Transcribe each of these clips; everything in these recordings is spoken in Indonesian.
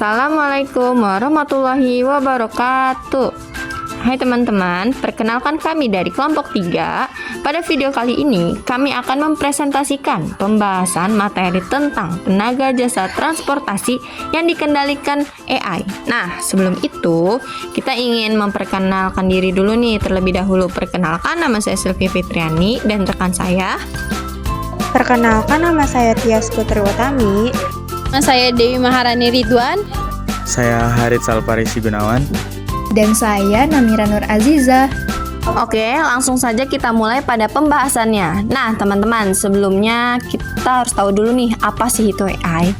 Assalamualaikum warahmatullahi wabarakatuh. Hai teman-teman, perkenalkan kami dari kelompok 3. Pada video kali ini, kami akan mempresentasikan pembahasan materi tentang tenaga jasa transportasi yang dikendalikan AI. Nah, sebelum itu, kita ingin memperkenalkan diri dulu nih terlebih dahulu. Perkenalkan, nama saya Sylvie Fitriani dan rekan saya. Perkenalkan, nama saya Tias Putri Utami. Saya Dewi Maharani Ridwan. Saya Harith Salparisi Gunawan. Dan saya Namira Nur Aziza. Oke, langsung saja kita mulai pada pembahasannya. Nah, teman-teman, sebelumnya kita harus tahu dulu nih, apa sih itu AI?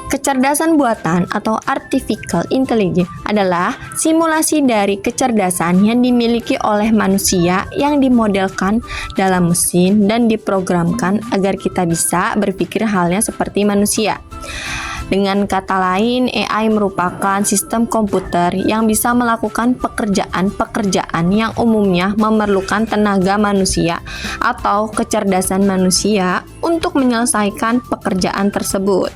Kecerdasan buatan atau artificial intelligence adalah simulasi dari kecerdasan yang dimiliki oleh manusia yang dimodelkan dalam mesin dan diprogramkan agar kita bisa berpikir halnya seperti manusia. Dengan kata lain, AI merupakan sistem komputer yang bisa melakukan pekerjaan-pekerjaan yang umumnya memerlukan tenaga manusia atau kecerdasan manusia untuk menyelesaikan pekerjaan tersebut.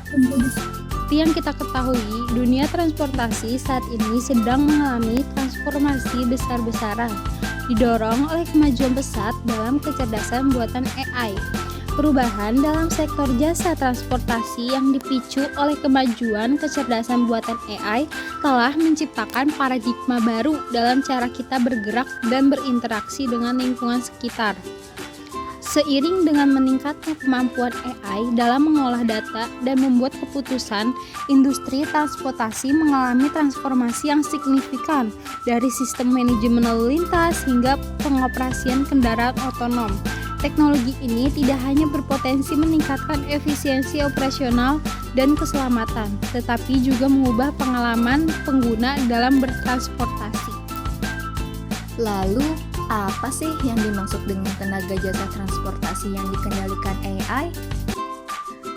Seperti yang kita ketahui, dunia transportasi saat ini sedang mengalami transformasi besar-besaran, didorong oleh kemajuan pesat dalam kecerdasan buatan AI. Perubahan dalam sektor jasa transportasi yang dipicu oleh kemajuan kecerdasan buatan AI telah menciptakan paradigma baru dalam cara kita bergerak dan berinteraksi dengan lingkungan sekitar. Seiring dengan meningkatnya kemampuan AI dalam mengolah data dan membuat keputusan, industri transportasi mengalami transformasi yang signifikan dari sistem manajemen lalu lintas hingga pengoperasian kendaraan otonom. Teknologi ini tidak hanya berpotensi meningkatkan efisiensi operasional dan keselamatan, tetapi juga mengubah pengalaman pengguna dalam bertransportasi. Lalu, apa sih yang dimaksud dengan tenaga jasa transportasi yang dikendalikan AI?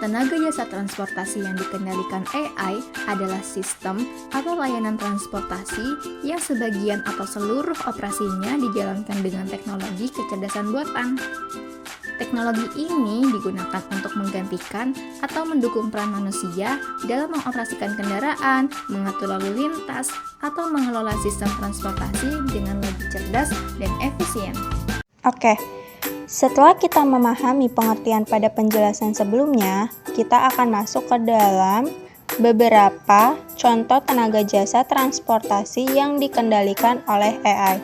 Tenaga jasa transportasi yang dikendalikan AI adalah sistem atau layanan transportasi yang sebagian atau seluruh operasinya dijalankan dengan teknologi kecerdasan buatan. Teknologi ini digunakan untuk menggantikan atau mendukung peran manusia dalam mengoperasikan kendaraan, mengatur lalu lintas, atau mengelola sistem transportasi dengan lebih cerdas dan efisien. Oke, setelah kita memahami pengertian pada penjelasan sebelumnya, kita akan masuk ke dalam beberapa contoh tenaga jasa transportasi yang dikendalikan oleh AI.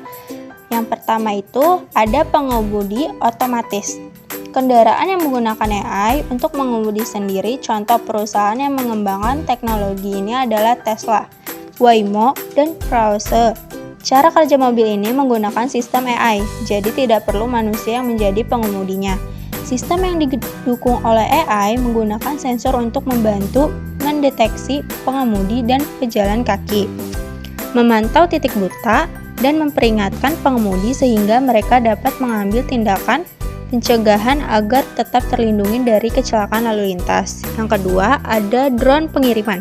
Yang pertama itu ada pengemudi otomatis. Kendaraan yang menggunakan AI untuk mengemudi sendiri. Contoh perusahaan yang mengembangkan teknologi ini adalah Tesla, Waymo, dan Cruise. Cara kerja mobil ini menggunakan sistem AI, jadi tidak perlu manusia yang menjadi pengemudinya. Sistem yang didukung oleh AI menggunakan sensor untuk membantu mendeteksi pengemudi dan pejalan kaki, memantau titik buta, dan memperingatkan pengemudi sehingga mereka dapat mengambil tindakan pencegahan agar tetap terlindungi dari kecelakaan lalu lintas. Yang kedua, ada drone pengiriman.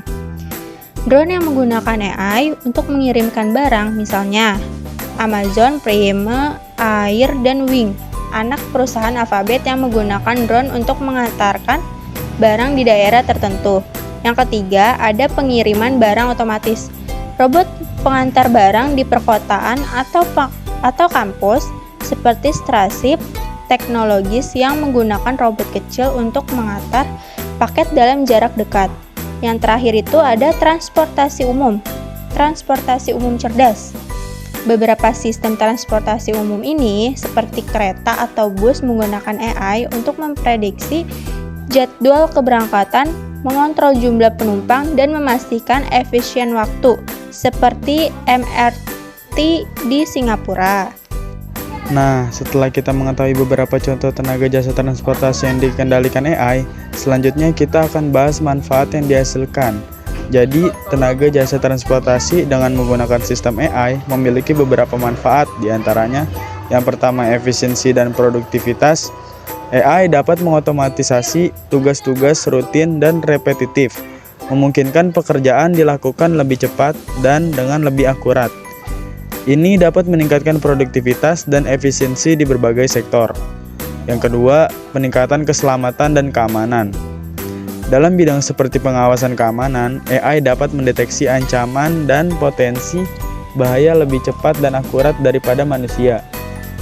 Drone yang menggunakan AI untuk mengirimkan barang, misalnya Amazon Prime Air dan Wing, anak perusahaan Alphabet yang menggunakan drone untuk mengantarkan barang di daerah tertentu. Yang ketiga, ada pengiriman barang otomatis. Robot pengantar barang di perkotaan atau kampus seperti Starship teknologis yang menggunakan robot kecil untuk mengantar paket dalam jarak dekat. Yang terakhir itu ada transportasi umum. Transportasi umum cerdas. Beberapa sistem transportasi umum ini seperti kereta atau bus menggunakan AI untuk memprediksi jadwal keberangkatan, mengontrol jumlah penumpang, dan memastikan efisien waktu, seperti MRT di Singapura. Nah, setelah kita mengetahui beberapa contoh tenaga jasa transportasi yang dikendalikan AI, selanjutnya kita akan bahas manfaat yang dihasilkan. Jadi, tenaga jasa transportasi dengan menggunakan sistem AI memiliki beberapa manfaat, diantaranya yang pertama efisiensi dan produktivitas. AI dapat mengotomatisasi tugas-tugas rutin dan repetitif, memungkinkan pekerjaan dilakukan lebih cepat dan dengan lebih akurat. Ini dapat meningkatkan produktivitas dan efisiensi di berbagai sektor. Yang kedua, peningkatan keselamatan dan keamanan. Dalam bidang seperti pengawasan keamanan, AI dapat mendeteksi ancaman dan potensi bahaya lebih cepat dan akurat daripada manusia.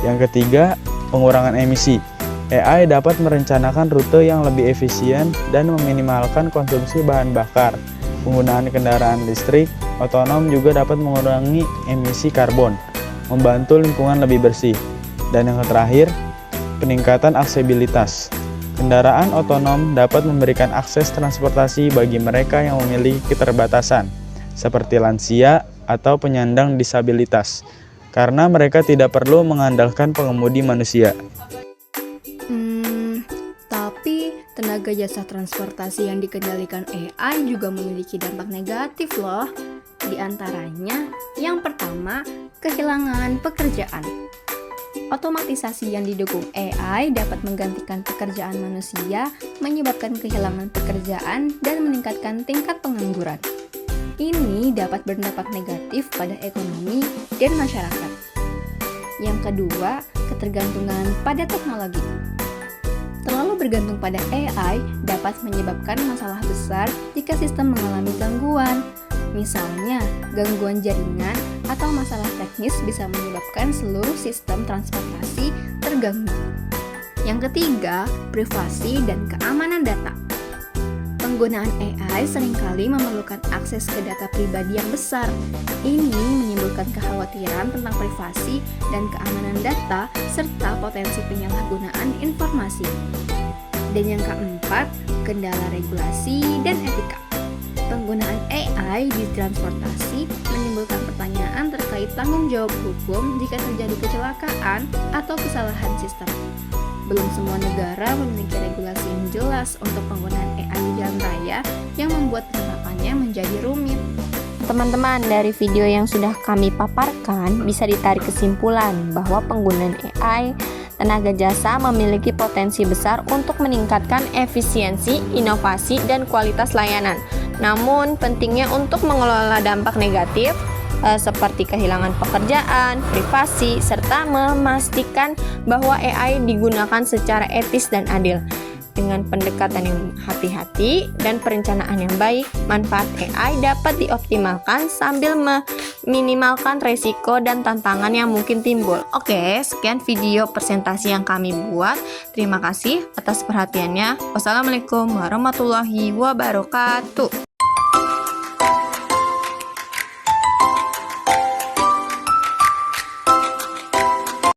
Yang ketiga, pengurangan emisi. AI dapat merencanakan rute yang lebih efisien dan meminimalkan konsumsi bahan bakar. Penggunaan kendaraan listrik otonom juga dapat mengurangi emisi karbon, membantu lingkungan lebih bersih. Dan yang terakhir, peningkatan aksesibilitas. Kendaraan otonom dapat memberikan akses transportasi bagi mereka yang memiliki keterbatasan, seperti lansia atau penyandang disabilitas, karena mereka tidak perlu mengandalkan pengemudi manusia. Tapi tenaga jasa transportasi yang dikendalikan AI juga memiliki dampak negatif loh. Di antaranya, yang pertama, kehilangan pekerjaan. Otomatisasi yang didukung AI dapat menggantikan pekerjaan manusia, menyebabkan kehilangan pekerjaan dan meningkatkan tingkat pengangguran. Ini dapat berdampak negatif pada ekonomi dan masyarakat. Yang kedua, ketergantungan pada teknologi. Terlalu bergantung pada AI dapat menyebabkan masalah besar jika sistem mengalami gangguan. Misalnya, gangguan jaringan atau masalah teknis bisa menyebabkan seluruh sistem transportasi terganggu. Yang ketiga, privasi dan keamanan data. Penggunaan AI seringkali memerlukan akses ke data pribadi yang besar. Ini menimbulkan kekhawatiran tentang privasi dan keamanan data serta potensi penyalahgunaan informasi. Dan yang keempat, kendala regulasi dan etika. Penggunaan AI di transportasi menimbulkan pertanyaan terkait tanggung jawab hukum jika terjadi kecelakaan atau kesalahan sistem. Belum semua negara memiliki regulasi yang jelas untuk penggunaan AI di jalan raya yang membuat penerapannya menjadi rumit. Teman-teman, dari video yang sudah kami paparkan bisa ditarik kesimpulan bahwa penggunaan AI tenaga jasa memiliki potensi besar untuk meningkatkan efisiensi, inovasi, dan kualitas layanan. Namun, pentingnya untuk mengelola dampak negatif seperti kehilangan pekerjaan, privasi, serta memastikan bahwa AI digunakan secara etis dan adil. Dengan pendekatan yang hati-hati dan perencanaan yang baik, manfaat AI dapat dioptimalkan sambil meminimalkan resiko dan tantangan yang mungkin timbul. Oke, sekian video presentasi yang kami buat. Terima kasih atas perhatiannya. Wassalamualaikum warahmatullahi wabarakatuh.